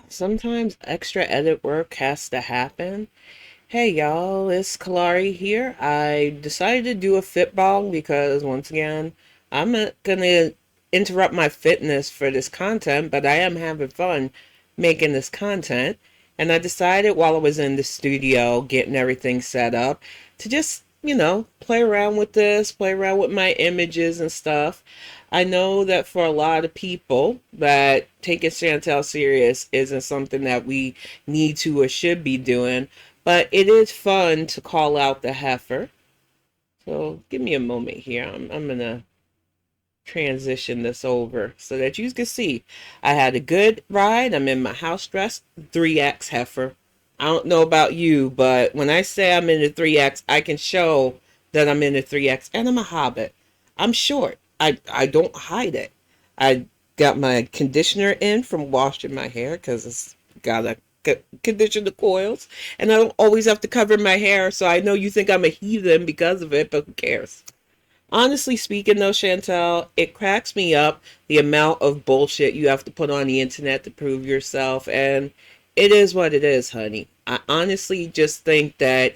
Sometimes extra edit work has to happen. Hey y'all, it's Kalari here. I decided to do a FitBang because once again, I'm not gonna interrupt my fitness for this content, but I am having fun making this content. And I decided while I was in the studio getting everything set up to just, play around with this, play around with my images and stuff. I know that for a lot of people that taking Chantel serious isn't something that we need to or should be doing, but it is fun to call out the heifer. So give me a moment here. I'm going to transition this over so that you can see. I had a good ride. I'm in my house dress, 3X heifer. I don't know about you, but when I say I'm in the 3X, I can show that I'm in the 3X. And I'm a hobbit. I'm short. I don't hide it. I got my conditioner in from washing my hair because it's got a condition the coils. And I don't always have to cover my hair, so I know you think I'm a heathen because of it, but who cares? Honestly speaking, though, Chantel, it cracks me up the amount of bullshit you have to put on the internet to prove yourself. And it is what it is, honey. I honestly just think that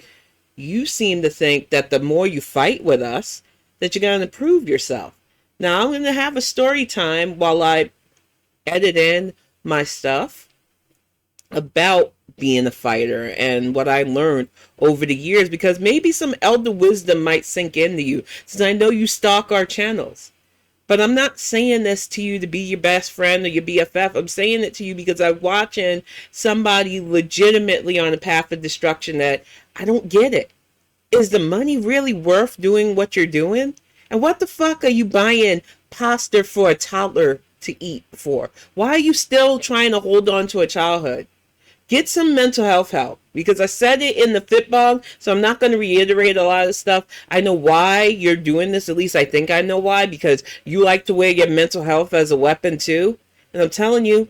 you seem to think that the more you fight with us, that you're going to prove yourself. Now, I'm going to have a story time while I edit in my stuff about being a fighter and what I learned over the years, because maybe some elder wisdom might sink into you since I know you stalk our channels. But I'm not saying this to you to be your best friend or your BFF. I'm saying it to you because I'm watching somebody legitimately on a path of destruction that I don't get it. Is the money really worth doing what you're doing? And what the fuck are you buying pasta for a toddler to eat for? Why are you still trying to hold on to a childhood? Get some mental health help, because I said it in the FitBang, so I'm not going to reiterate a lot of stuff. I know why you're doing this. At least I think I know why, because you like to wear your mental health as a weapon too. And I'm telling you,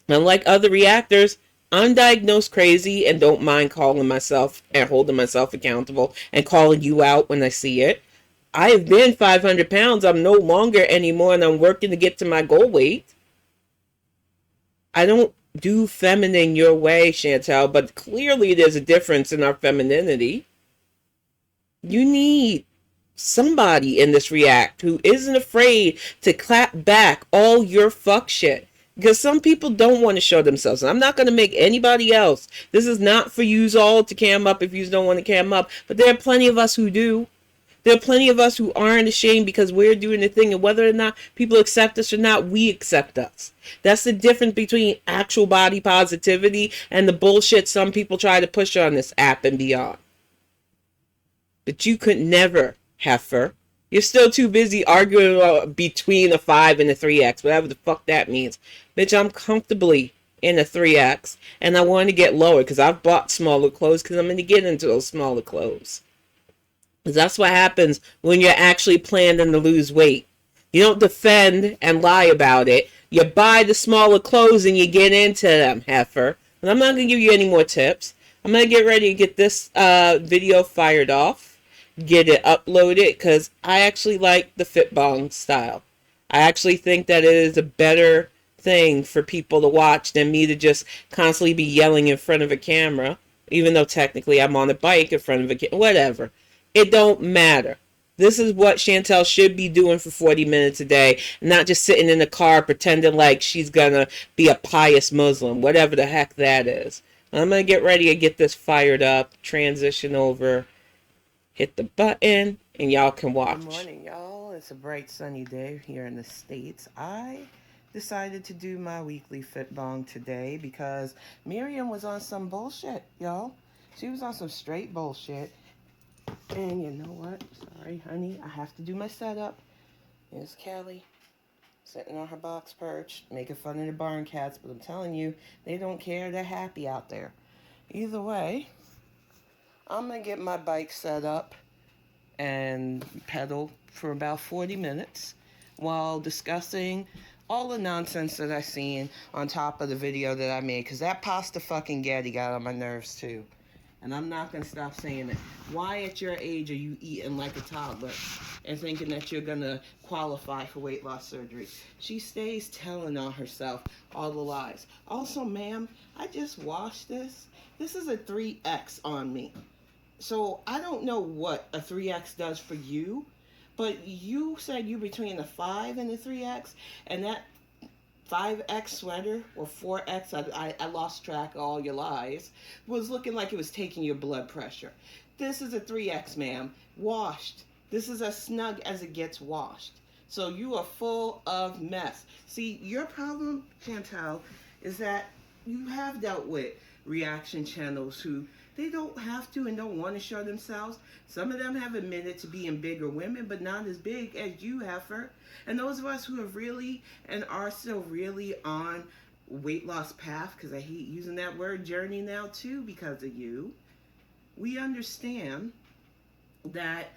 unlike other reactors, I'm diagnosed crazy and don't mind calling myself and holding myself accountable and calling you out when I see it. I have been 500 pounds. I'm no longer anymore, and I'm working to get to my goal weight. I don't do feminine your way, Chantel, but clearly there's a difference in our femininity. You need somebody in this react who isn't afraid to clap back all your fuck shit. Because some people don't want to show themselves. And I'm not going to make anybody else. This is not for yous all to cam up if yous don't want to cam up. But there are plenty of us who do. There are plenty of us who aren't ashamed because we're doing the thing, and whether or not people accept us or not, we accept us. That's the difference between actual body positivity and the bullshit some people try to push on this app and beyond. But you could never, heifer. You're still too busy arguing about between a 5 and a 3X, whatever the fuck that means. Bitch, I'm comfortably in a 3X, and I want to get lower because I've bought smaller clothes because I'm going to get into those smaller clothes. That's what happens when you're actually planning to lose weight. You don't defend and lie about it. You buy the smaller clothes and you get into them, heifer. And I'm not going to give you any more tips. I'm going to get ready to get this video fired off, get it uploaded, because I actually like the FitBang style. I actually think that it is a better thing for people to watch than me to just constantly be yelling in front of a camera, even though technically I'm on a bike in front of a camera, whatever. It don't matter. This is what Chantel should be doing for 40 minutes a day, not just sitting in the car pretending like she's gonna be a pious Muslim, whatever the heck that is. I'm gonna get ready to get this fired up, transition over, hit the button, and y'all can watch. Good morning, y'all. It's a bright sunny day here in the States. I decided to do my weekly FitBang today because Miriam was on some bullshit, y'all. She was on some straight bullshit. And you know what? Sorry, honey. I have to do my setup. Here's Kelly sitting on her box perch, making fun of the barn cats. But I'm telling you, they don't care. They're happy out there. Either way, I'm going to get my bike set up and pedal for about 40 minutes while discussing all the nonsense that I seen on top of the video that I made. Because that pasta fucking Getty got on my nerves too. And I'm not going to stop saying it. Why at your age are you eating like a toddler and thinking that you're going to qualify for weight loss surgery? She stays telling on herself all the lies. Also, ma'am, I just washed this. This is a 3X on me. So I don't know what a 3X does for you, but you said you between a 5 and a 3X, and that 5X sweater or 4X, I lost track of all your lies, was looking like it was taking your blood pressure. This is a 3X, ma'am. Washed. This is as snug as it gets washed. So you are full of mess. See, your problem, Chantel, is that you have dealt with reaction channels who they don't have to and don't want to show themselves. Some of them have admitted to being bigger women, but not as big as you, Heffa. And those of us who have really and are still really on weight loss path, because I hate using that word journey now too because of you, we understand that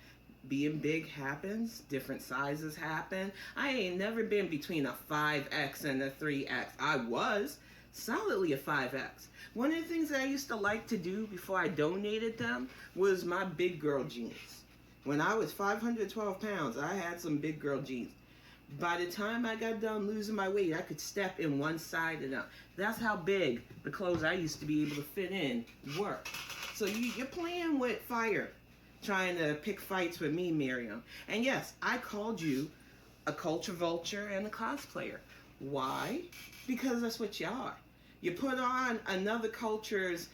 being big happens, different sizes happen. I ain't never been between a 5X and a 3X. I was solidly a 5X. One of the things that I used to like to do before I donated them was my big girl jeans. When I was 512 pounds, I had some big girl jeans. By the time I got done losing my weight, I could step in one side of them. That's how big the clothes I used to be able to fit in were. So you're playing with fire, trying to pick fights with me, Miriam. And yes, I called you a culture vulture and a cosplayer. Why? Because that's what you are. You put on another culture's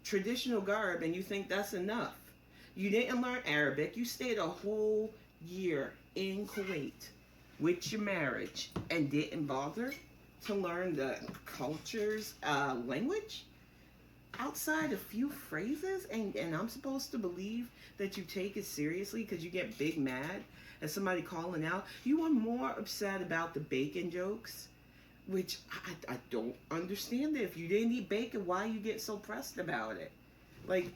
traditional garb and you think that's enough. You didn't learn Arabic. You stayed a whole year in Kuwait with your marriage and didn't bother to learn the culture's language? Outside a few phrases, and I'm supposed to believe that you take it seriously because you get big mad at somebody calling out. You are more upset about the bacon jokes, which I don't understand. If you didn't eat bacon, why you get so pressed about it? Like,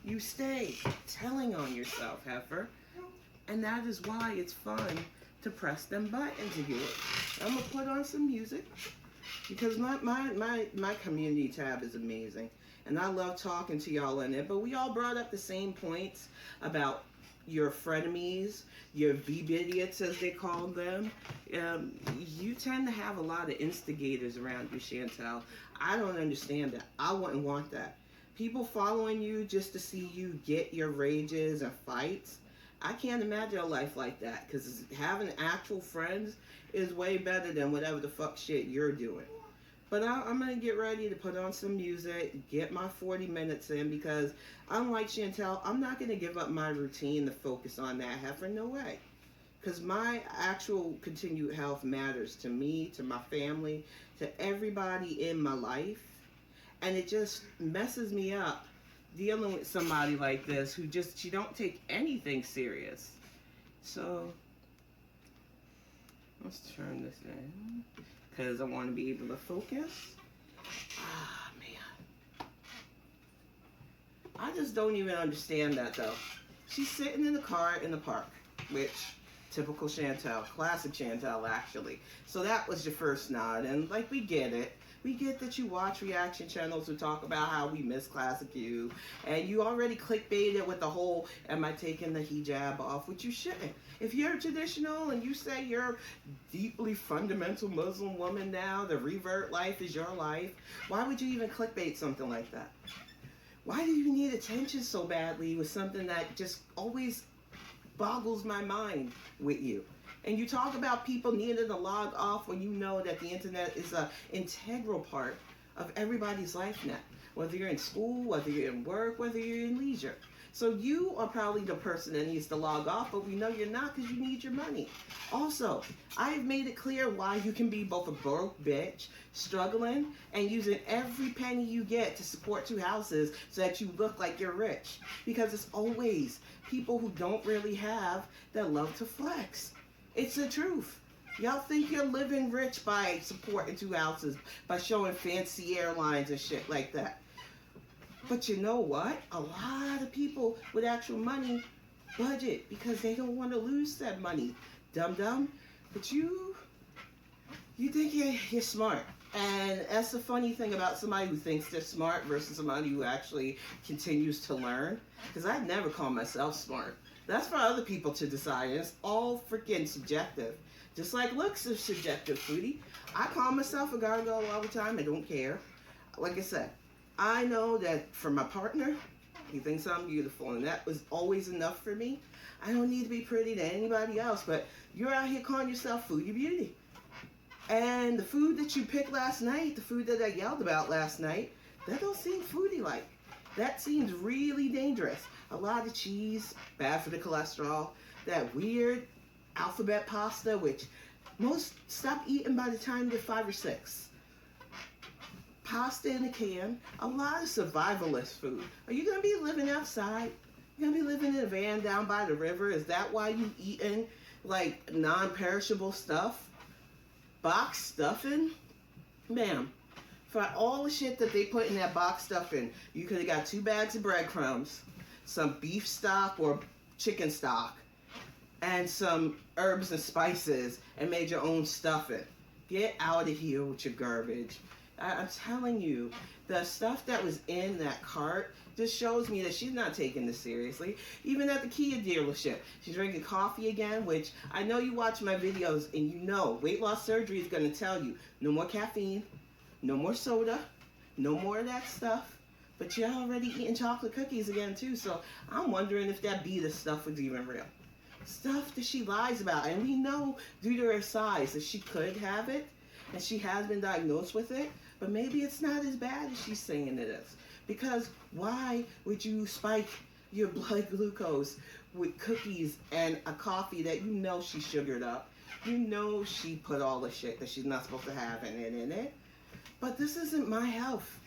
you stay telling on yourself, Heffa, and that is why it's fun to press them buttons again. I'm gonna put on some music, because my community tab is amazing. And I love talking to y'all in it. But we all brought up the same points about your frenemies, your V-idiots as they call them. You tend to have a lot of instigators around you, Chantel. I don't understand that. I wouldn't want that. People following you just to see you get your rages and fights. I can't imagine a life like that, because having actual friends is way better than whatever the fuck shit you're doing. But I'm going to get ready to put on some music, get my 40 minutes in, because unlike Chantel, I'm not going to give up my routine to focus on that, Heffa, no way. Because my actual continued health matters to me, to my family, to everybody in my life. And it just messes me up dealing with somebody like this who just, she don't take anything serious. So let's turn this in because I want to be able to focus. Ah, man. I just don't even understand that though. She's sitting in the car in the park, which typical Chantel, classic Chantel actually. So that was your first nod, and like we get it. We get that you watch reaction channels who talk about how we miss classic you, and you already clickbaited with the whole, am I taking the hijab off, which you shouldn't. If you're traditional and you say you're deeply fundamental Muslim woman now, the revert life is your life, why would you even clickbait something like that? Why do you need attention so badly with something that just always boggles my mind with you? And you talk about people needing to log off when you know that the internet is an integral part of everybody's life now. Whether you're in school, whether you're in work, whether you're in leisure. So you are probably the person that needs to log off, but we know you're not because you need your money. Also, I've made it clear why you can be both a broke bitch, struggling, and using every penny you get to support two houses so that you look like you're rich. Because it's always people who don't really have that love to flex. It's the truth. Y'all think you're living rich by supporting two houses, by showing fancy airlines and shit like that. But you know what? A lot of people with actual money budget because they don't want to lose that money. Dum-dum. But you You think you're smart. And that's the funny thing about somebody who thinks they're smart versus somebody who actually continues to learn. Because I'd never call myself smart. That's for other people to decide. And it's all freaking subjective. Just like looks is subjective, sweetie. I call myself a gargoyle all the time. I don't care. Like I said, I know that for my partner, he thinks I'm beautiful. And that was always enough for me. I don't need to be pretty to anybody else. But you're out here calling yourself foodie beauty. And the food that you picked last night, the food that I yelled about last night, that don't seem foodie-like. That seems really dangerous. A lot of cheese, bad for the cholesterol. That weird alphabet pasta, which most stop eating by the time they're 5 or 6. Pasta in a can, a lot of survivalist food. Are you going to be living outside? You're going to be living in a van down by the river? Is that why you eating like non-perishable stuff? Box stuffing? Ma'am, for all the shit that they put in that box stuffing, you could have got 2 bags of breadcrumbs, some beef stock or chicken stock, and some herbs and spices and made your own stuffing. Get out of here with your garbage. I'm telling you, the stuff that was in that cart just shows me that she's not taking this seriously. Even at the Kia dealership, she's drinking coffee again, which I know you watch my videos and you know weight loss surgery is going to tell you no more caffeine, no more soda, no more of that stuff. But you're already eating chocolate cookies again too, so I'm wondering if that beta stuff was even real. Stuff that she lies about, and we know due to her size that she could have it, and she has been diagnosed with it, but maybe it's not as bad as she's saying it is. Because why would you spike your blood glucose with cookies and a coffee that you know she sugared up? You know she put all the shit that she's not supposed to have in it. But this isn't my health,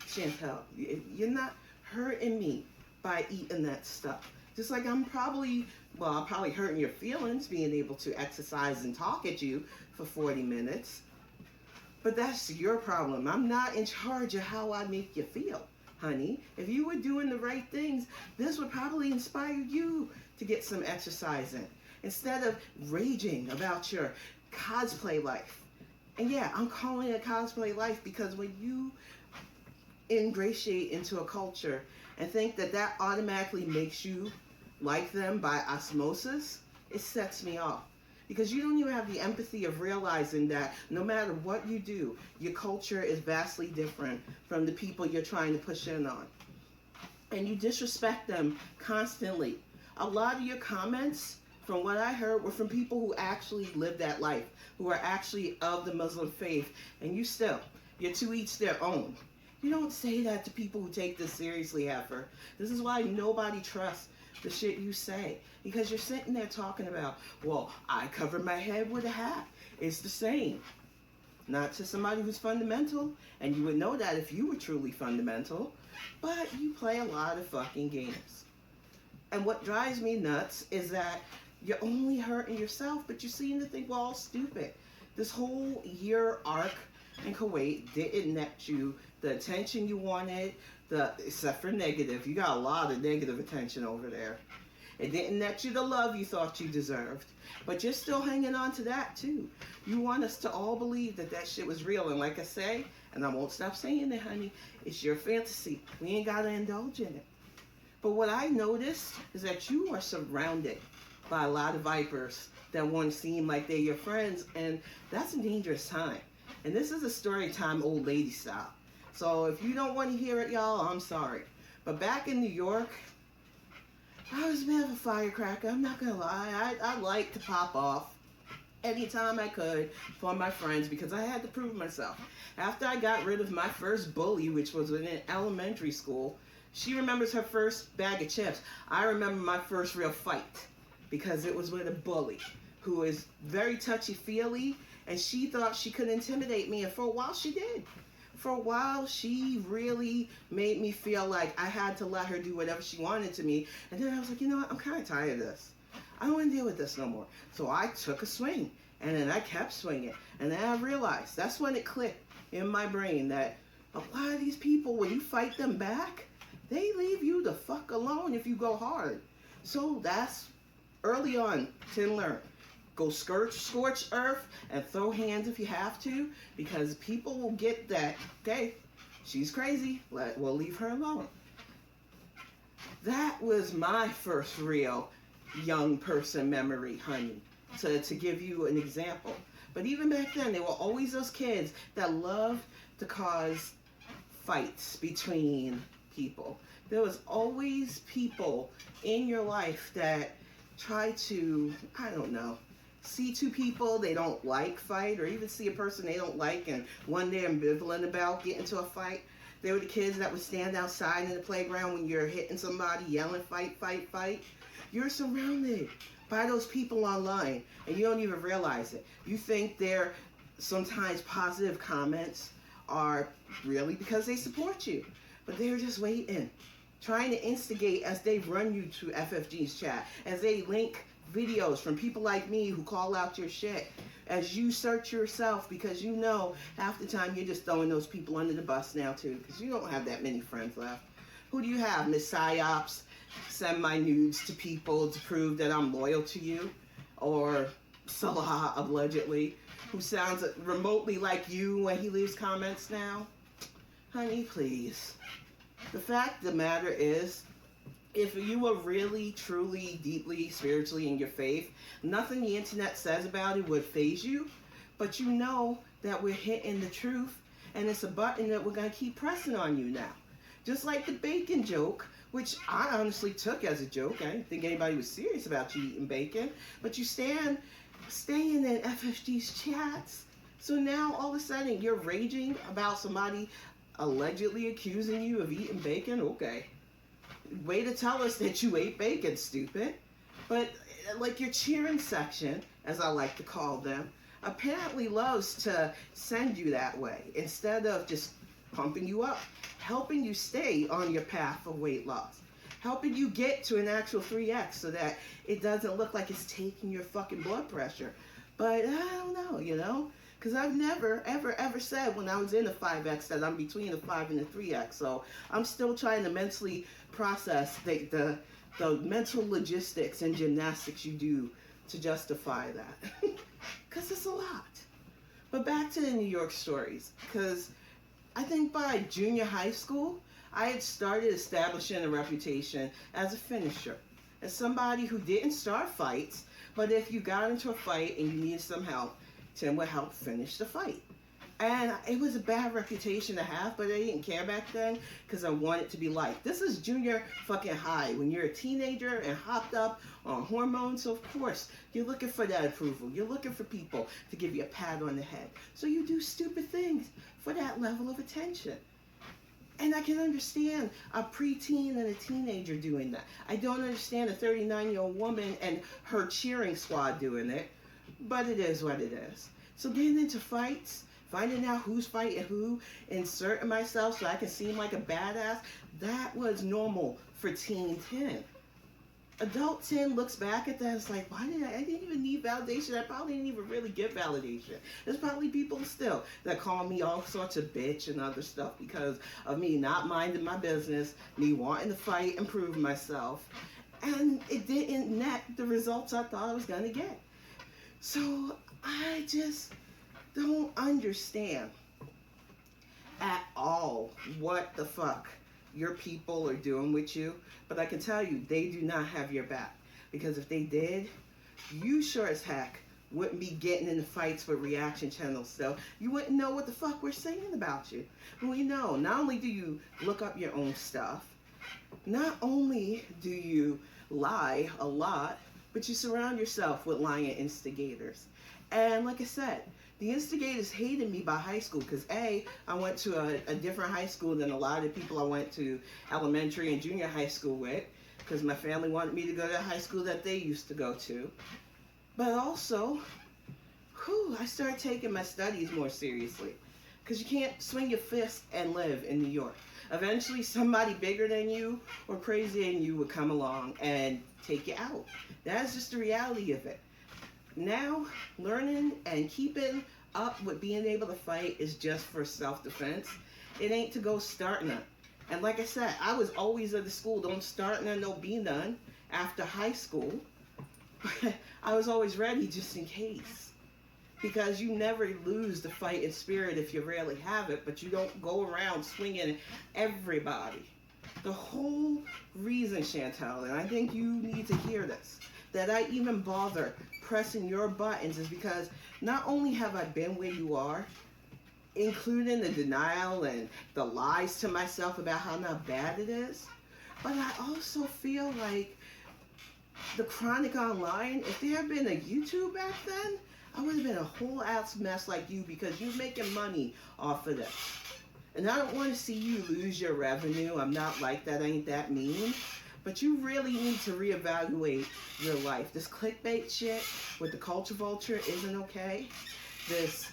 Chantel. You're not hurting me by eating that stuff. Just like I'm probably hurting your feelings being able to exercise and talk at you for 40 minutes. But that's your problem. I'm not in charge of how I make you feel, honey. If you were doing the right things, this would probably inspire you to get some exercise in. Instead of raging about your cosplay life. And yeah, I'm calling it cosplay life because when you ingratiate into a culture and think that that automatically makes you like them by osmosis, it sets me off. Because you don't even have the empathy of realizing that no matter what you do, your culture is vastly different from the people you're trying to push in on. And you disrespect them constantly. A lot of your comments, from what I heard, were from people who actually live that life, who are actually of the Muslim faith, and you're to each their own. You don't say that to people who take this seriously, Heffa. This is why nobody trusts the shit you say. Because you're sitting there talking about, well, I cover my head with a hat. It's the same. Not to somebody who's fundamental, and you would know that if you were truly fundamental, but you play a lot of fucking games. And what drives me nuts is that you're only hurting yourself, but you seem to think we're all stupid. This whole year arc in Kuwait didn't net you the attention you wanted, except for negative. You got a lot of negative attention over there. It didn't net you the love you thought you deserved. But you're still hanging on to that too. You want us to all believe that that shit was real. And like I say, and I won't stop saying it, honey, it's your fantasy. We ain't got to indulge in it. But what I noticed is that you are surrounded by a lot of vipers that want to seem like they're your friends. And that's a dangerous time. And this is a story time old lady style. So if you don't want to hear it, y'all, I'm sorry. But back in New York, I was a bit of a firecracker. I'm not going to lie. I like to pop off anytime I could for my friends because I had to prove myself. After I got rid of my first bully, which was in elementary school, she remembers her first bag of chips. I remember my first real fight because it was with a bully who is very touchy-feely, and she thought she could intimidate me, and for a while she did. For a while, she really made me feel like I had to let her do whatever she wanted to me. And then I was like, you know what? I'm kind of tired of this. I don't want to deal with this no more. So I took a swing. And then I kept swinging. And then I realized, that's when it clicked in my brain that a lot of these people, when you fight them back, they leave you the fuck alone if you go hard. So that's early on to learn. Go scorch earth and throw hands if you have to, because people will get that. Okay, she's crazy. We'll leave her alone. That was my first real young person memory, honey, to give you an example. But even back then, there were always those kids that loved to cause fights between people. There was always people in your life that try to, I don't know, see two people they don't like fight, or even see a person they don't like and one they're ambivalent about get into a fight. They were the kids that would stand outside in the playground when you're hitting somebody, yelling, fight, fight, fight. You're surrounded by those people online, and you don't even realize it. You think their sometimes positive comments are really because they support you, but they're just waiting, trying to instigate as they run you to FFG's chat, as they link videos from people like me who call out your shit, as you search yourself, because you know half the time you're just throwing those people under the bus now too, because you don't have that many friends left. Who do you have? Miss Psyops, send my nudes to people to prove that I'm loyal to you? Or Salah, allegedly, who sounds remotely like you when he leaves comments now? Honey, please. The fact of the matter is, if you are really, truly, deeply, spiritually in your faith, nothing the internet says about it would faze you. But you know that we're hitting the truth, and it's a button that we're going to keep pressing on you now. Just like the bacon joke, which I honestly took as a joke. I didn't think anybody was serious about you eating bacon. But you staying in FFG's chats. So now all of a sudden you're raging about somebody allegedly accusing you of eating bacon? Okay. Way to tell us that you ate bacon, stupid. But like your cheering section, as I like to call them, apparently loves to send you that way instead of just pumping you up, helping you stay on your path of weight loss, helping you get to an actual 3X so that it doesn't look like it's taking your fucking blood pressure. But I don't know, because I've never, ever said when I was in the 5X that I'm between the 5 and the 3X. So I'm still trying to mentally process the mental logistics and gymnastics you do to justify that. Because it's a lot. But back to the New York stories. Because I think by junior high school, I had started establishing a reputation as a finisher. As somebody who didn't start fights, but if you got into a fight and you needed some help, Tim would help finish the fight. And it was a bad reputation to have, but I didn't care back then because I wanted to be liked. This is junior fucking high when you're a teenager and hopped up on hormones. So of course, you're looking for that approval. You're looking for people to give you a pat on the head. So you do stupid things for that level of attention. And I can understand a preteen and a teenager doing that. I don't understand a 39-year-old woman and her cheering squad doing it, but it is what it is. So getting into fights, finding out who's fighting who, inserting myself so I can seem like a badass, that was normal for teen 10. Adult 10 looks back at that and is like, I didn't even need validation. I probably didn't even really get validation. There's probably people still that call me all sorts of bitch and other stuff because of me not minding my business, me wanting to fight and prove myself. And it didn't net the results I thought I was going to get. So I just don't understand at all what the fuck your people are doing with you. But I can tell you, they do not have your back. Because if they did, you sure as heck wouldn't be getting into fights with reaction channels. So you wouldn't know what the fuck we're saying about you. And we know, not only do you look up your own stuff, not only do you lie a lot, but you surround yourself with lying instigators. And like I said, the instigators hated me by high school because I went to a different high school than a lot of the people I went to elementary and junior high school with, because my family wanted me to go to the high school that they used to go to. But also, I started taking my studies more seriously, because you can't swing your fist and live in New York. Eventually somebody bigger than you or crazier than you would come along and take you out. That's just the reality of it. Now, learning and keeping up with being able to fight is just for self-defense. It ain't to go start none. And like I said, I was always at the school, don't start none, don't be none, after high school. But I was always ready just in case. Because you never lose the fighting spirit if you rarely have it, but you don't go around swinging everybody. The whole reason, Chantel, and I think you need to hear this, that I even bother pressing your buttons is because not only have I been where you are, including the denial and the lies to myself about how not bad it is, but I also feel like the chronic online, if there had been a YouTube back then, I would have been a whole ass mess like you because you're making money off of this. And I don't want to see you lose your revenue. I'm not like that. I ain't that mean. But you really need to reevaluate your life. This clickbait shit with the culture vulture isn't okay. This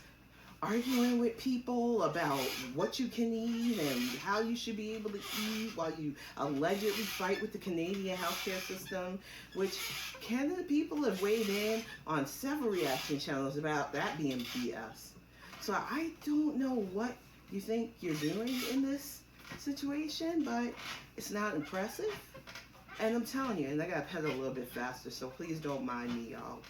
arguing with people about what you can eat and how you should be able to eat while you allegedly fight with the Canadian healthcare system, which Canada people have weighed in on several reaction channels about that being BS. So I don't know what you think you're doing in this situation, but it's not impressive. And I'm telling you, and I gotta pedal a little bit faster, so please don't mind me, y'all.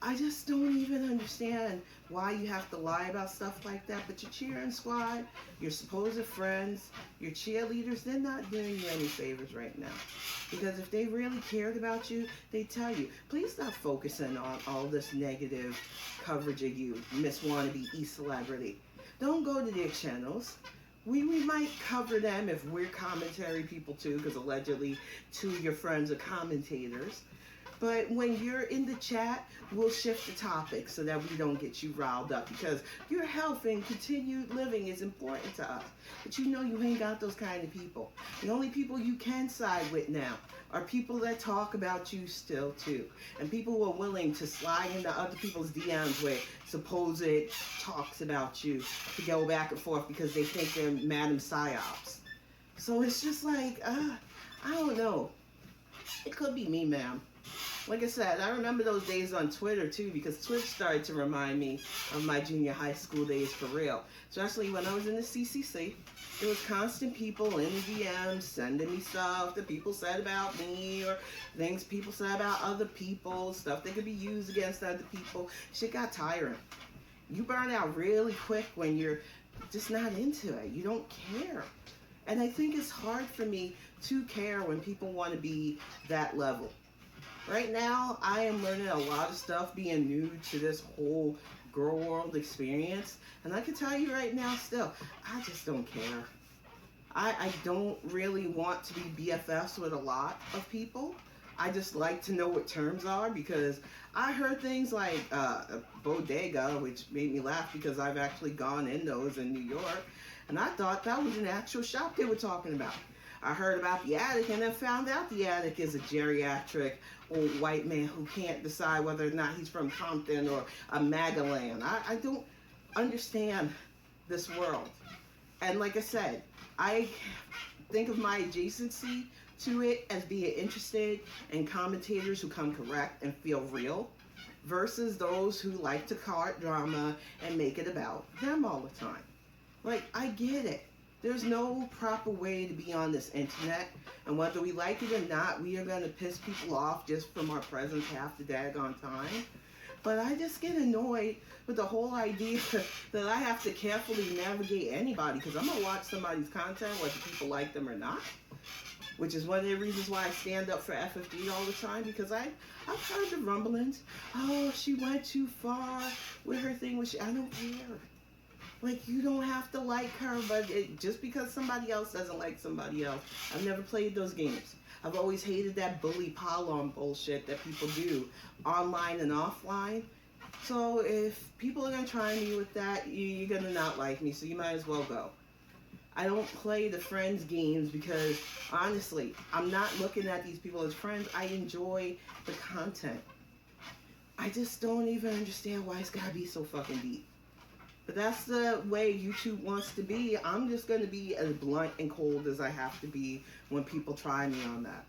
I just don't even understand why you have to lie about stuff like that. But your cheering squad, your supposed friends, your cheerleaders, they're not doing you any favors right now. Because if they really cared about you, they'd tell you, please stop focusing on all this negative coverage of you, Miss Wannabe E-Celebrity. Don't go to their channels. We might cover them if we're commentary people too, because allegedly two of your friends are commentators. But when you're in the chat, we'll shift the topic so that we don't get you riled up because your health and continued living is important to us. But you know you ain't got those kind of people. The only people you can side with now are people that talk about you still too. And people who are willing to slide into other people's DMs with supposed talks about you to go back and forth because they think they're Madam Psyops. So it's just like, I don't know. It could be me, ma'am. Like I said, I remember those days on Twitter too because Twitch started to remind me of my junior high school days for real. Especially when I was in the CCC. There was constant people in the DMs sending me stuff that people said about me or things people said about other people, stuff that could be used against other people. Shit got tiring. You burn out really quick when you're just not into it. You don't care. And I think it's hard for me to care when people want to be that level. Right now, I am learning a lot of stuff being new to this whole girl world experience. And I can tell you right now still, I just don't care. I don't really want to be BFFs with a lot of people. I just like to know what terms are because I heard things like bodega, which made me laugh because I've actually gone in those in New York. And I thought that was an actual shop they were talking about. I heard about the attic and then found out the attic is a geriatric old white man who can't decide whether or not he's from Compton or a Magaland. I don't understand this world. And like I said, I think of my adjacency to it as being interested in commentators who come correct and feel real versus those who like to cart drama and make it about them all the time. Like, I get it. There's no proper way to be on this internet, and whether we like it or not, we are going to piss people off just from our presence half the daggone time. But I just get annoyed with the whole idea that I have to carefully navigate anybody, because I'm going to watch somebody's content, whether people like them or not. Which is one of the reasons why I stand up for FFD all the time, because I've heard the rumblings. Oh, she went too far with her thing. I don't care. Like, you don't have to like her, but just because somebody else doesn't like somebody else. I've never played those games. I've always hated that bully pylon bullshit that people do online and offline. So if people are going to try me with that, you're going to not like me, so you might as well go. I don't play the friends games because, honestly, I'm not looking at these people as friends. I enjoy the content. I just don't even understand why it's got to be so fucking deep. But that's the way YouTube wants to be. I'm just going to be as blunt and cold as I have to be when people try me on that.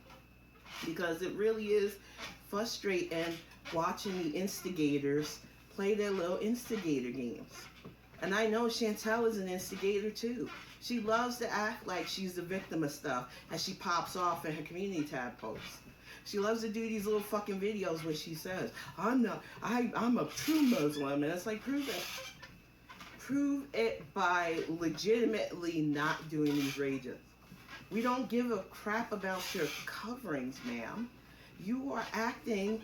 Because it really is frustrating watching the instigators play their little instigator games. And I know Chantel is an instigator too. She loves to act like she's the victim of stuff as she pops off in her community tab posts. She loves to do these little fucking videos where she says, I'm a true Muslim. And it's like, prove it. Prove it by legitimately not doing these rages. We don't give a crap about your coverings, ma'am. You are acting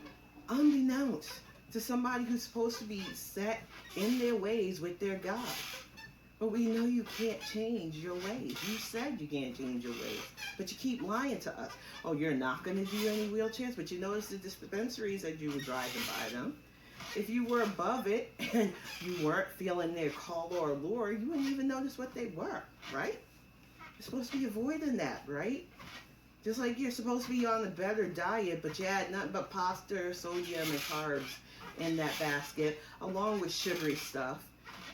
unbeknownst to somebody who's supposed to be set in their ways with their God. But we know you can't change your ways. You said you can't change your ways. But you keep lying to us. Oh, you're not going to do any wheelchairs, but you notice the dispensaries that you were driving by them. If you were above it and you weren't feeling their call or allure, you wouldn't even notice what they were, right? You're supposed to be avoiding that, right? Just like you're supposed to be on a better diet, but you had nothing but pasta, sodium, and carbs in that basket, along with sugary stuff.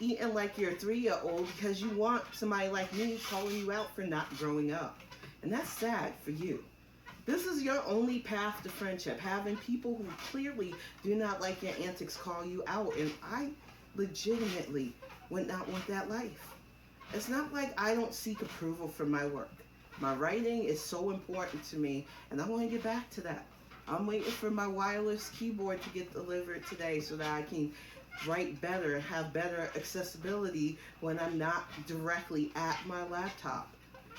Eating like you're a 3-year-old because you want somebody like me calling you out for not growing up. And that's sad for you. This is your only path to friendship, having people who clearly do not like your antics call you out. And I legitimately would not want that life. It's not like I don't seek approval from my work. My writing is so important to me, and I want to get back to that. I'm waiting for my wireless keyboard to get delivered today so that I can write better and have better accessibility when I'm not directly at my laptop.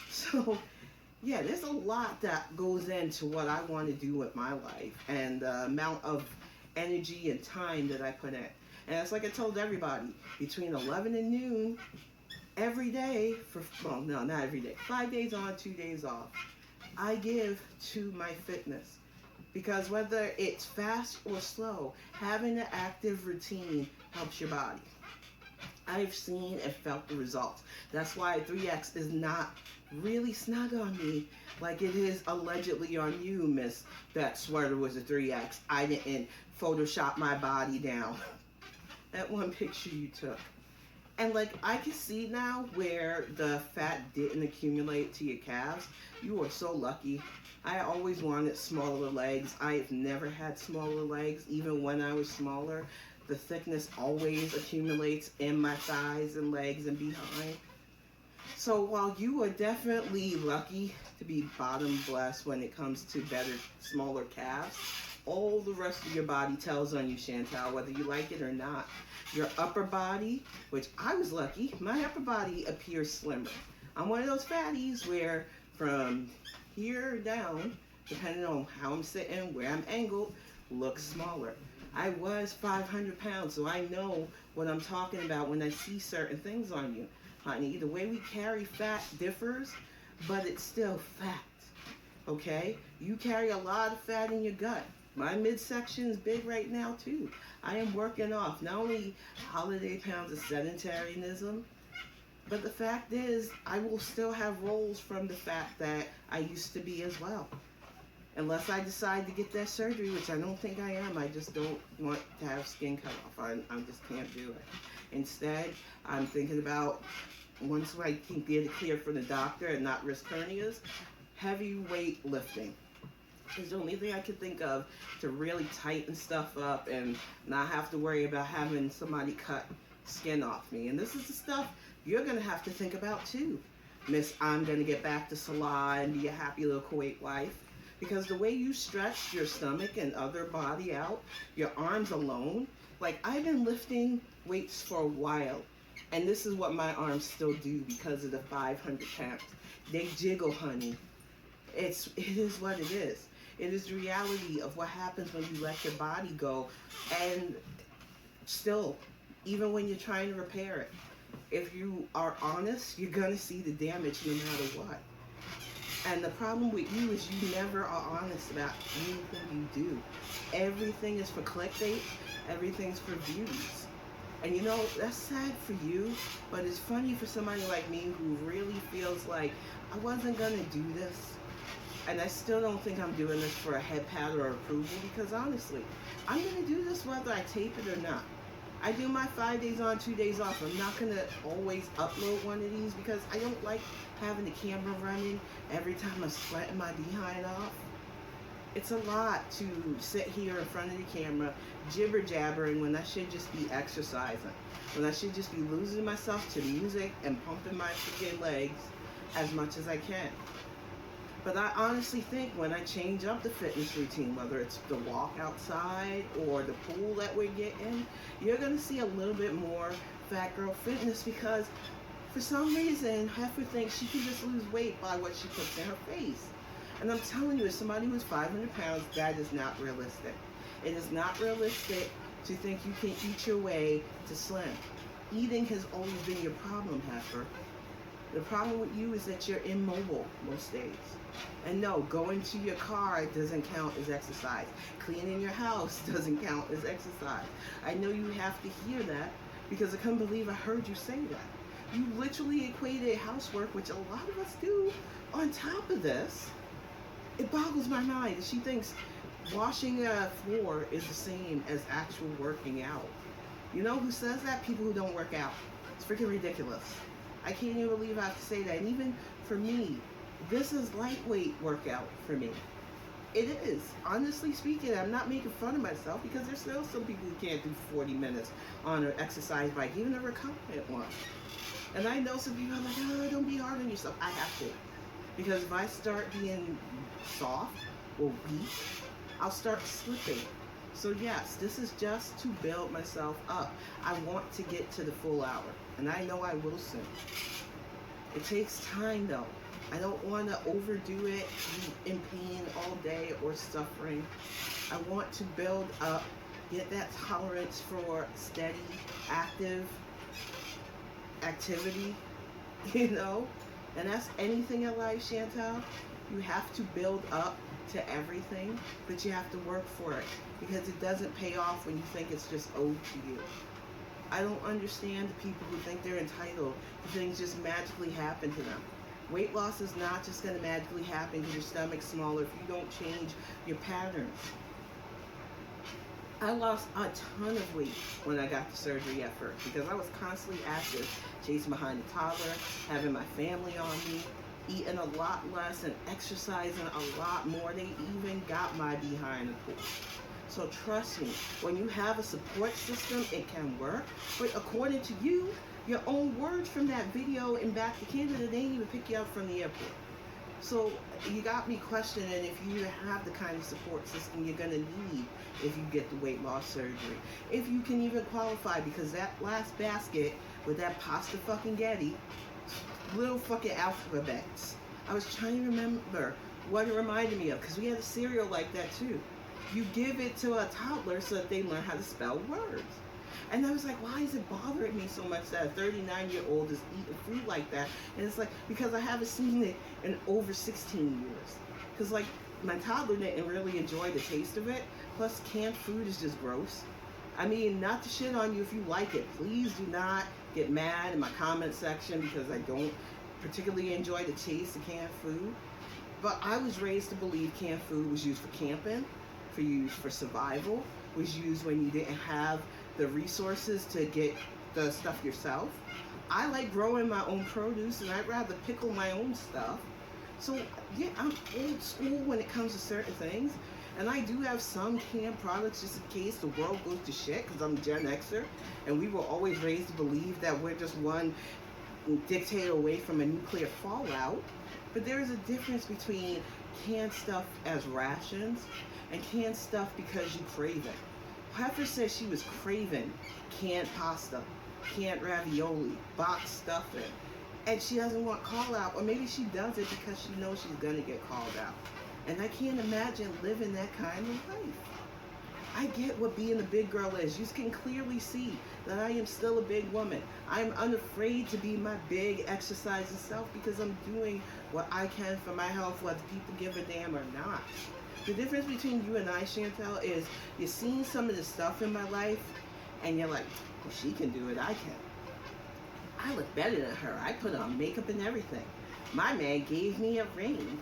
So, yeah, there's a lot that goes into what I want to do with my life and the amount of energy and time that I put in. And it's like I told everybody, between 11 and noon, every day, well, no, not every day, 5 days on, 2 days off, I give to my fitness. Because whether it's fast or slow, having an active routine helps your body. I've seen and felt the results. That's why 3X is not really snug on me like it is allegedly on you, miss. That sweater was a 3X. I didn't Photoshop my body down. That one picture you took. And like I can see now where the fat didn't accumulate to your calves. You are so lucky. I always wanted smaller legs. I've never had smaller legs, even when I was smaller. The thickness always accumulates in my thighs and legs and behind. So while you are definitely lucky to be bottom blessed when it comes to better, smaller calves, all the rest of your body tells on you, Chantal, whether you like it or not. Your upper body, which I was lucky, my upper body appears slimmer. I'm one of those fatties where from here down, depending on how I'm sitting, where I'm angled, looks smaller. I was 500 pounds, so I know what I'm talking about when I see certain things on you. Honey, the way we carry fat differs, but it's still fat, okay? You carry a lot of fat in your gut. My midsection is big right now, too. I am working off not only holiday pounds of sedentarism, but the fact is, I will still have rolls from the fact that I used to be as well. Unless I decide to get that surgery, which I don't think I am. I just don't want to have skin cut off. I just can't do it. Instead, I'm thinking about, once I can get it cleared from the doctor and not risk hernias, heavy weight lifting. It's the only thing I could think of to really tighten stuff up and not have to worry about having somebody cut skin off me. And this is the stuff you're going to have to think about too. Miss, I'm going to get back to Salah and be a happy little Kuwait wife. Because the way you stretch your stomach and other body out, your arms alone, like I've been lifting weights for a while. And this is what my arms still do because of the 500 pounds. They jiggle, honey. It is what it is. It is the reality of what happens when you let your body go. And still, even when you're trying to repair it, if you are honest, you're going to see the damage no matter what. And the problem with you is you never are honest about anything you do. Everything is for clickbait. Everything's for views. And you know, that's sad for you, but it's funny for somebody like me who really feels like I wasn't going to do this. And I still don't think I'm doing this for a head pat or approval because honestly, I'm going to do this whether I tape it or not. I do my 5 days on, 2 days off. I'm not going to always upload one of these because I don't like having the camera running every time I'm sweating my behind off. It's a lot to sit here in front of the camera, jibber jabbering when I should just be exercising. When I should just be losing myself to music and pumping my freaking legs as much as I can. But I honestly think when I change up the fitness routine, whether it's the walk outside or the pool that we're getting, you're going to see a little bit more fat girl fitness because for some reason, Heffa thinks she can just lose weight by what she puts in her face. And I'm telling you, as somebody who's 500 pounds, that is not realistic. It is not realistic to think you can eat your way to slim. Eating has always been your problem, Heffa. The problem with you is that you're immobile most days. And no, going to your car doesn't count as exercise. Cleaning your house doesn't count as exercise. I know you have to hear that because I couldn't believe I heard you say that. You literally equated housework, which a lot of us do, on top of this. It boggles my mind that she thinks washing a floor is the same as actual working out. You know who says that? People who don't work out. It's freaking ridiculous. I can't even believe I have to say that. And even for me, this is lightweight workout for me. It is. Honestly speaking, I'm not making fun of myself because there's still some people who can't do 40 minutes on an exercise bike, even a recumbent one. And I know some people are like, oh, don't be hard on yourself. I have to. Because if I start being soft or weak, I'll start slipping. So yes, this is just to build myself up. I want to get to the full hour. And I know I will soon. It takes time though. I don't want to overdo it, be in pain all day or suffering. I want to build up, get that tolerance for steady, active activity, you know? And that's anything in life, Chantel. You have to build up to everything, but you have to work for it because it doesn't pay off when you think it's just owed to you. I don't understand the people who think they're entitled to things just magically happen to them. Weight loss is not just going to magically happen because your stomach's smaller if you don't change your patterns. I lost a ton of weight when I got the surgery at first because I was constantly active, chasing behind a toddler, having my family on me, eating a lot less and exercising a lot more. They even got my behind the pool. So trust me, when you have a support system, it can work. But according to you, your own words from that video in back to Canada, they didn't even pick you up from the airport. So you got me questioning if you have the kind of support system you're going to need if you get the weight loss surgery. If you can even qualify, because that last basket with that pasta fucking Getty, little fucking alphabets. I was trying to remember what it reminded me of, because we had a cereal like that too. You give it to a toddler so that they learn how to spell words. And I was like, why is it bothering me so much that a 39-year-old is eating food like that? And it's like, because I haven't seen it in over 16 years. Because like, my toddler didn't really enjoy the taste of it. Plus, canned food is just gross. I mean, not to shit on you if you like it. Please do not get mad in my comment section because I don't particularly enjoy the taste of canned food. But I was raised to believe canned food was used for camping, for survival, was used when you didn't have the resources to get the stuff yourself. I like growing my own produce and I'd rather pickle my own stuff. So yeah, I'm old school when it comes to certain things. And I do have some canned products just in case the world goes to shit because I'm Gen Xer and we were always raised to believe that we're just one dictator away from a nuclear fallout. But there is a difference between canned stuff as rations and canned stuff because you crave it. Heffa says she was craving canned pasta, canned ravioli, boxed stuffing, and she doesn't want call out, or maybe she does it because she knows she's gonna get called out. And I can't imagine living that kind of life. I get what being a big girl is. You can clearly see that I am still a big woman. I'm unafraid to be my big exercising self because I'm doing what I can for my health, whether people give a damn or not. The difference between you and I, Chantel, is you're seeing some of the stuff in my life and you're like, well, she can do it, I can. I look better than her. I put on makeup and everything. My man gave me a ring.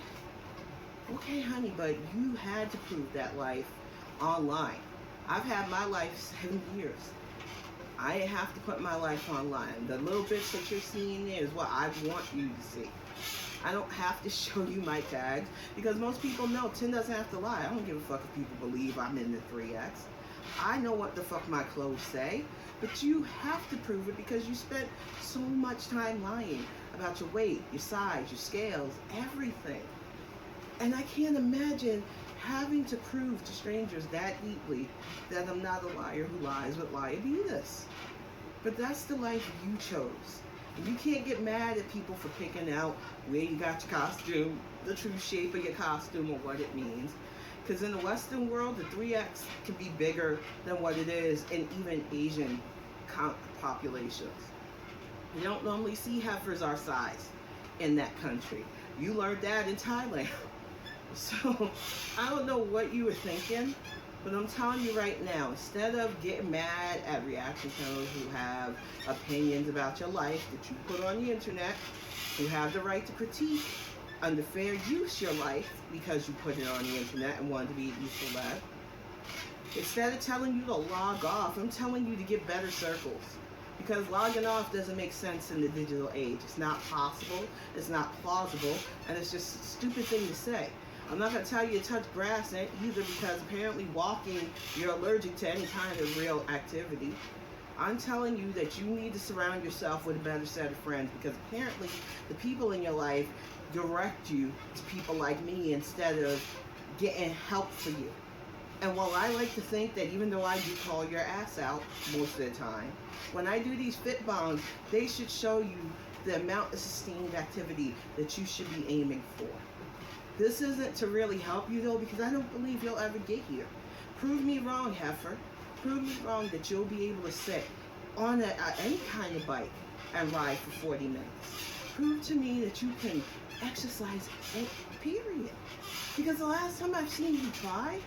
Okay, honey, but you had to prove that life online. I've had my life 7 years. I have to put my life online. The little bits that you're seeing there is what I want you to see. I don't have to show you my tags because most people know Tim doesn't have to lie. I don't give a fuck if people believe I'm in the 3X. I know what the fuck my clothes say, but you have to prove it because you spent so much time lying about your weight, your size, your scales, everything. And I can't imagine having to prove to strangers that deeply that I'm not a liar who lies with liabilities. But that's the life you chose. And you can't get mad at people for picking out where you got your costume, the true shape of your costume, or what it means. Because in the Western world, the 3X can be bigger than what it is in even Asian populations. You don't normally see heifers our size in that country. You learned that in Thailand. So I don't know what you were thinking, but I'm telling you right now, instead of getting mad at reaction channels who have opinions about your life that you put on the internet, who have the right to critique under fair use your life because you put it on the internet and wanted to be useful at, instead of telling you to log off, I'm telling you to get better circles. Because logging off doesn't make sense in the digital age. It's not possible, it's not plausible, and it's just a stupid thing to say. I'm not going to tell you to touch grass either, because apparently walking, you're allergic to any kind of real activity. I'm telling you that you need to surround yourself with a better set of friends, because apparently the people in your life direct you to people like me instead of getting help for you. And while I like to think that even though I do call your ass out most of the time, when I do these FitBangs, they should show you the amount of sustained activity that you should be aiming for. This isn't to really help you though, because I don't believe you'll ever get here. Prove me wrong, heifer. Prove me wrong that you'll be able to sit on any kind of bike and ride for 40 minutes. Prove to me that you can exercise, period. Because the last time I've seen you try,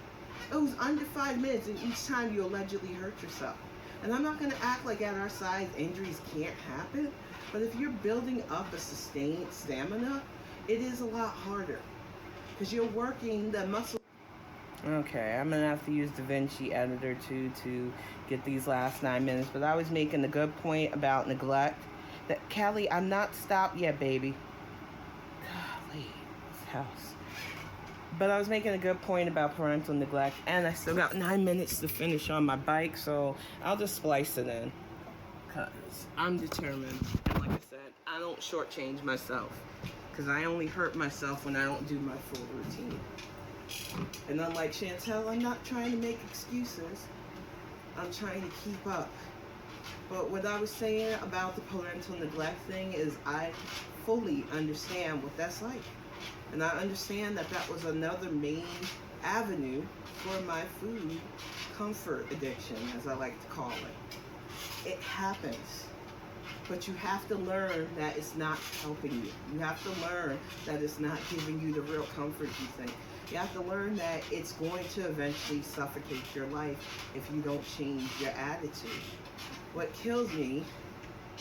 it was under 5 minutes, and each time you allegedly hurt yourself. And I'm not going to act like at our size injuries can't happen, but if you're building up a sustained stamina, it is a lot harder because you're working the muscle. Okay, I'm going to have to use DaVinci Editor to get these last 9 minutes, but I was making a good point about neglect. That, Callie, I'm not stopped yet, baby. Golly, this house. But I was making a good point about parental neglect, and I still got 9 minutes to finish on my bike, so I'll just splice it in. Because I'm determined, and like I said, I don't shortchange myself. Because I only hurt myself when I don't do my full routine. And unlike Chantel, I'm not trying to make excuses. I'm trying to keep up. But what I was saying about the parental neglect thing is I fully understand what that's like. And I understand that that was another main avenue for my food comfort addiction, as I like to call it. It happens. But you have to learn that it's not helping you. You have to learn that it's not giving you the real comfort you think. You have to learn that it's going to eventually suffocate your life if you don't change your attitude. What kills me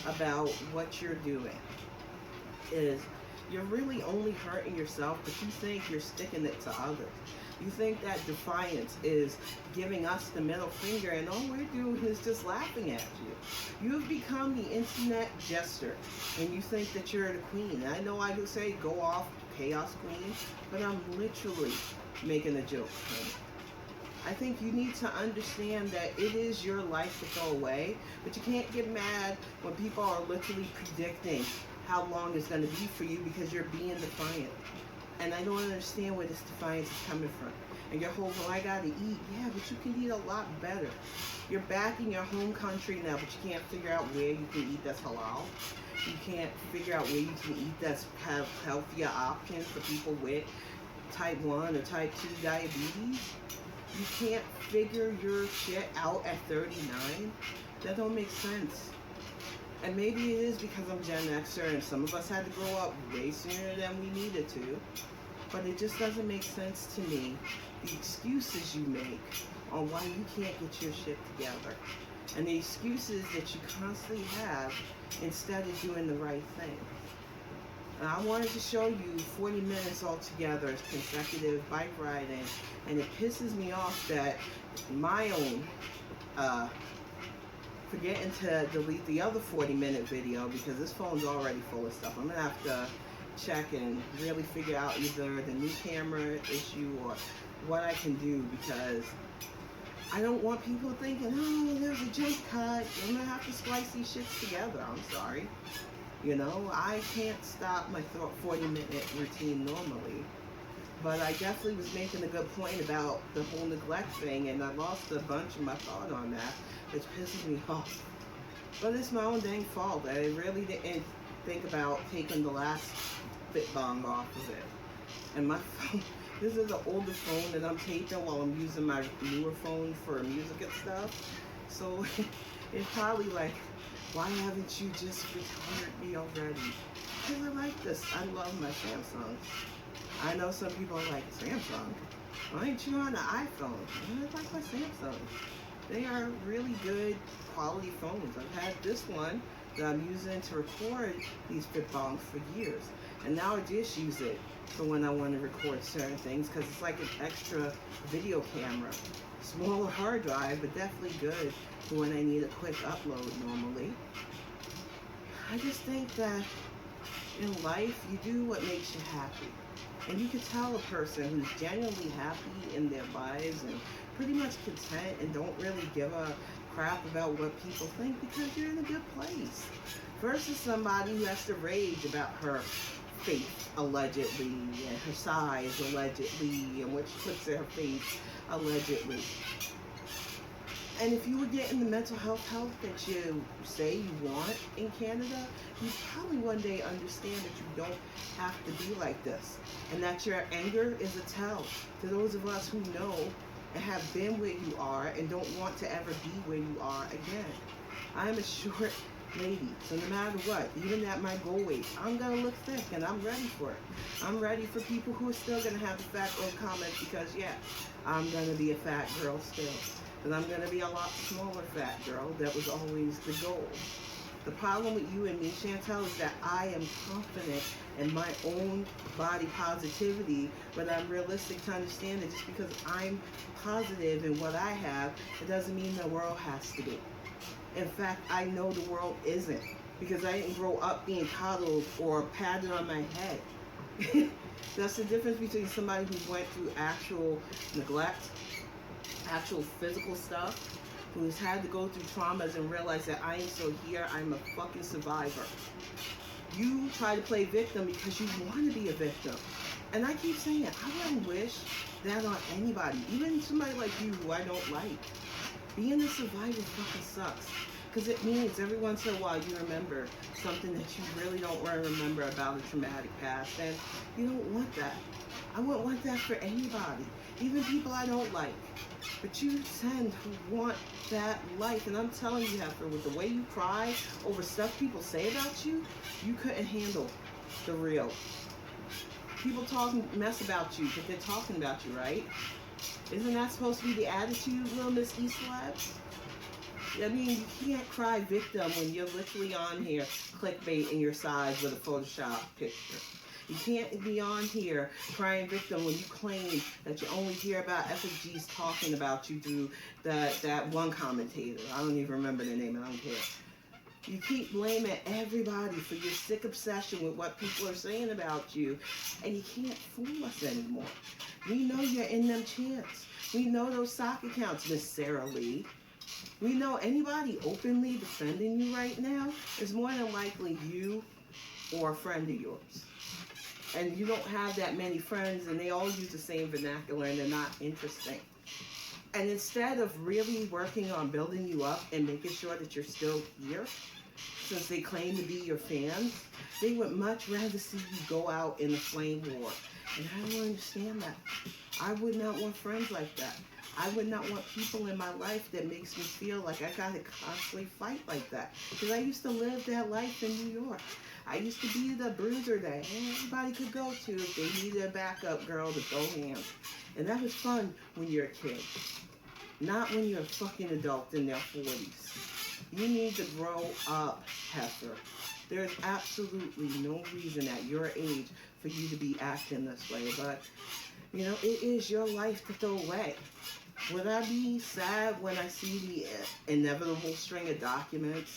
about what you're doing is you're really only hurting yourself, but you think you're sticking it to others. You think that defiance is giving us the middle finger, and all we're doing is just laughing at you. You've become the internet jester, and you think that you're the queen. And I know I could say, go off, chaos queen, but I'm literally making a joke. I think you need to understand that it is your life to throw away, but you can't get mad when people are literally predicting how long it's going to be for you because you're being defiant. And I don't understand where this defiance is coming from. And your whole, well, I gotta eat. Yeah, but you can eat a lot better. You're back in your home country now, but you can't figure out where you can eat that's halal. You can't figure out where you can eat that's have healthier options for people with type 1 or type 2 diabetes. You can't figure your shit out at 39. That don't make sense. And maybe it is because I'm Gen Xer and some of us had to grow up way sooner than we needed to. But it just doesn't make sense to me, the excuses you make on why you can't get your shit together. And the excuses that you constantly have instead of doing the right thing. And I wanted to show you 40 minutes altogether of consecutive bike riding. And it pisses me off that my own forgetting to delete the other 40-minute video because this phone's already full of stuff. I'm gonna have to check and really figure out either the new camera issue or what I can do, because I don't want people thinking, oh, there's a jump cut. I'm gonna have to splice these shits together. I'm sorry. You know, I can't stop my 40-minute routine normally. But I definitely was making a good point about the whole neglect thing, and I lost a bunch of my thought on that, which pisses me off. But it's my own dang fault. I really didn't think about taking the last FitBang off of it. And my phone, this is an older phone that I'm taping while I'm using my newer phone for music and stuff. So it's probably like, why haven't you just retired me already? Because I like this. I love my Samsung. I know some people are like, Samsung? Why ain't you on the iPhone? I like my Samsung. They are really good quality phones. I've had this one that I'm using to record these FitBongs for years. And now I just use it for when I want to record certain things because it's like an extra video camera. Smaller hard drive, but definitely good for when I need a quick upload normally. I just think that in life, you do what makes you happy. And you can tell a person who's genuinely happy in their lives and pretty much content and don't really give a crap about what people think because you're in a good place. Versus somebody who has to rage about her faith, allegedly, and her size, allegedly, and what she puts in her face, allegedly. And if you were getting the mental health help that you say you want in Canada, you probably one day understand that you don't have to be like this. And that your anger is a tell to those of us who know and have been where you are and don't want to ever be where you are again. I'm a short lady, so no matter what, even at my goal weight, I'm going to look thick and I'm ready for it. I'm ready for people who are still going to have the fat girl comment because, yeah, I'm going to be a fat girl still. But I'm going to be a lot smaller fat girl. That was always the goal. The problem with you and me, Chantel, is that I am confident in my own body positivity, but I'm realistic to understand that just because I'm positive in what I have, it doesn't mean the world has to be. In fact, I know the world isn't because I didn't grow up being coddled or patted on my head. That's the difference between somebody who went through actual neglect, actual physical stuff, who's had to go through traumas and realize that I ain't so here, I'm a fucking survivor. You try to play victim because you want to be a victim. And I keep saying, I wouldn't wish that on anybody, even somebody like you who I don't like. Being a survivor fucking sucks. Because it means every once in a while you remember something that you really don't want to remember about a traumatic past. And you don't want that. I wouldn't want that for anybody. Even people I don't like. But you tend to want that life. And I'm telling you, Heffa, with the way you cry over stuff people say about you, you couldn't handle the real. People talk mess about you, but they're talking about you, right? Isn't that supposed to be the attitude, little Miss Eastlab? I mean, you can't cry victim when you're literally on here clickbaiting your size with a Photoshop picture. You can't be on here crying victim when you claim that you only hear about FFGs talking about you through that one commentator. I don't even remember the name, I don't care. You keep blaming everybody for your sick obsession with what people are saying about you, and you can't fool us anymore. We know you're in them chants. We know those sock accounts, Miss Sarah Lee. We know anybody openly defending you right now is more than likely you or a friend of yours. And you don't have that many friends, and they all use the same vernacular, and they're not interesting. And instead of really working on building you up and making sure that you're still here, since they claim to be your fans, they would much rather see you go out in a flame war. And I don't understand that. I would not want friends like that. I would not want people in my life that makes me feel like I gotta constantly fight like that. Because I used to live that life in New York. I used to be the bruiser that everybody could go to if they needed a backup girl to throw hands. And that was fun when you're a kid. Not when you're a fucking adult in their 40s. You need to grow up, Heffa. There's absolutely no reason at your age for you to be acting this way. But, you know, it is your life to throw away. Would I be sad when I see the inevitable string of documents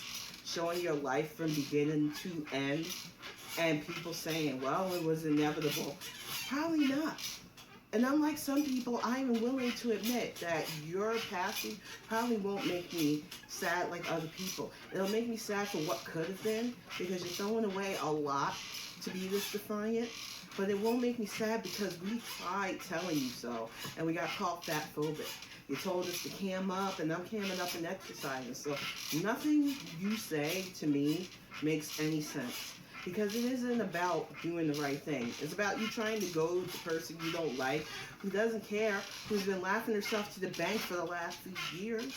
showing your life from beginning to end and people saying, well, it was inevitable? Probably not. And unlike some people, I am willing to admit that your passing probably won't make me sad like other people. It'll make me sad for what could have been because you're throwing away a lot to be this defiant. But it won't make me sad because we tried telling you so, and we got called fat phobic. You told us to cam up, and I'm camming up and exercising. So nothing you say to me makes any sense. Because it isn't about doing the right thing. It's about you trying to goad the person you don't like, who doesn't care, who's been laughing herself to the bank for the last few years.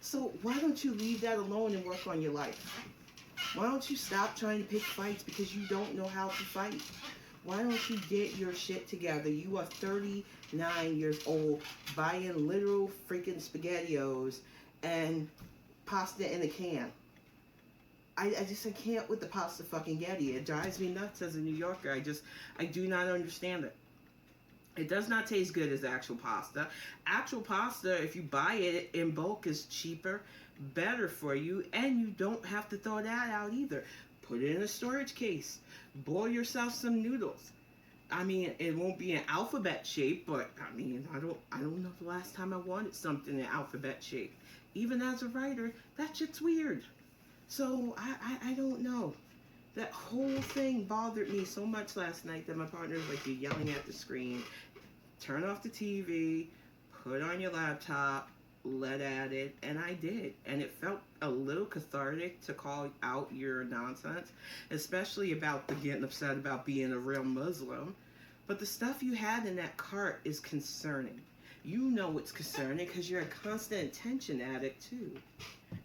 So why don't you leave that alone and work on your life? Why don't you stop trying to pick fights because you don't know how to fight? Why don't you get your shit together? You are 39 years old buying literal freaking SpaghettiOs and pasta in a can. I can't with the pasta fucking Getty. It drives me nuts as a New Yorker. I do not understand it. It does not taste good as actual pasta. Actual pasta, if you buy it in bulk, is cheaper, better for you, and you don't have to throw that out either. Put it in a storage case. Boil yourself some noodles. I mean, it won't be an alphabet shape, but I mean, I don't know the last time I wanted something in alphabet shape. Even as a writer, that shit's weird. So I don't know. That whole thing bothered me so much last night that my partner was like, you're yelling at the screen. Turn off the TV, put on your laptop, let at it, and I did. And it felt a little cathartic to call out your nonsense, especially about the getting upset about being a real Muslim. But the stuff you had in that cart is concerning. You know it's concerning because you're a constant attention addict too.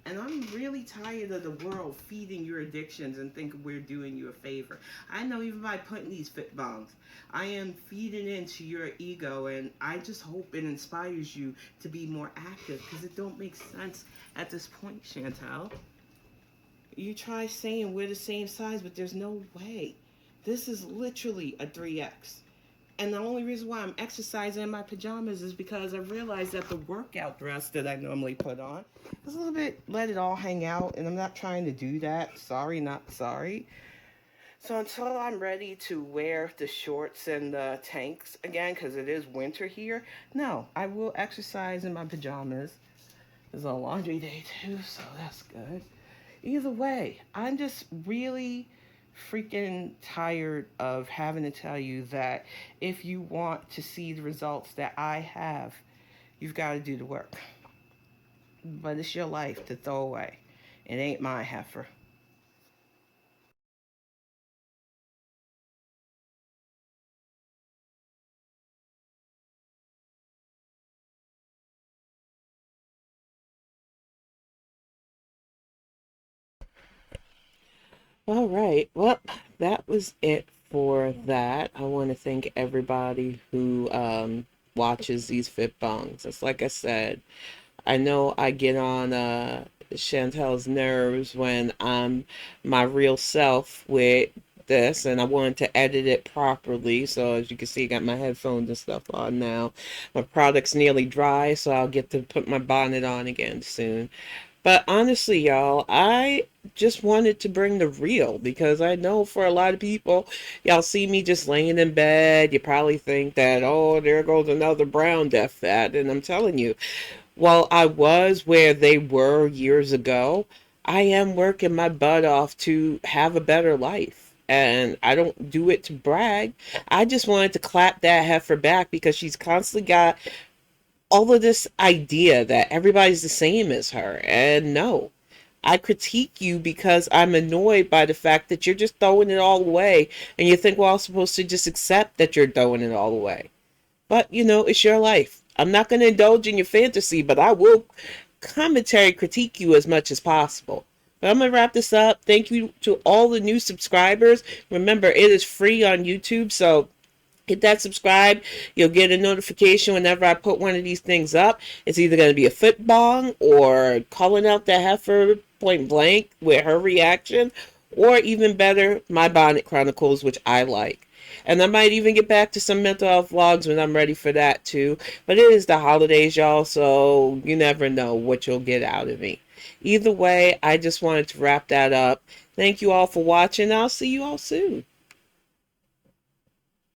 And I'm really tired of the world feeding your addictions and think we're doing you a favor. I know even by putting these FitBangs, I am feeding into your ego, and I just hope it inspires you to be more active because it don't make sense at this point, Chantel. You try saying we're the same size, but there's no way. This is literally a 3X. And the only reason why I'm exercising in my pajamas is because I realized that the workout dress that I normally put on is a little bit let it all hang out, and I'm not trying to do that. Sorry, not sorry. So until I'm ready to wear the shorts and the tanks again, because it is winter here, no, I will exercise in my pajamas. It's a laundry day too, so that's good. Either way, I'm just really freaking tired of having to tell you that if you want to see the results that I have, you've got to do the work. But it's your life to throw away. It ain't my heifer. All right. Well, that was it for that. I want to thank everybody who watches these fit bongs. It's like I said, I know I get on Chantel's nerves when I'm my real self with this, and I wanted to edit it properly. So as you can see, I got my headphones and stuff on now. My product's nearly dry, so I'll get to put my bonnet on again soon. But honestly, y'all, I just wanted to bring the real because I know for a lot of people, y'all see me just laying in bed. You probably think that, oh, there goes another brown death fat. And I'm telling you, while I was where they were years ago, I am working my butt off to have a better life. And I don't do it to brag. I just wanted to clap that heifer back because she's constantly got all of this idea that everybody's the same as her. And no, I critique you because I'm annoyed by the fact that you're just throwing it all away. And you think, well, I'm supposed to just accept that you're throwing it all away. But, you know, it's your life. I'm not going to indulge in your fantasy, but I will commentary critique you as much as possible. But I'm going to wrap this up. Thank you to all the new subscribers. Remember, it is free on YouTube, so hit that subscribe. You'll get a notification whenever I put one of these things up. It's either going to be a foot bong or calling out the heifer point blank with her reaction, or even better, my bonnet chronicles, which I like. And I might even get back to some mental health vlogs when I'm ready for that too. But it is the holidays, y'all, so you never know what you'll get out of me. Either way, I just wanted to wrap that up. Thank you all for watching. I'll see you all soon.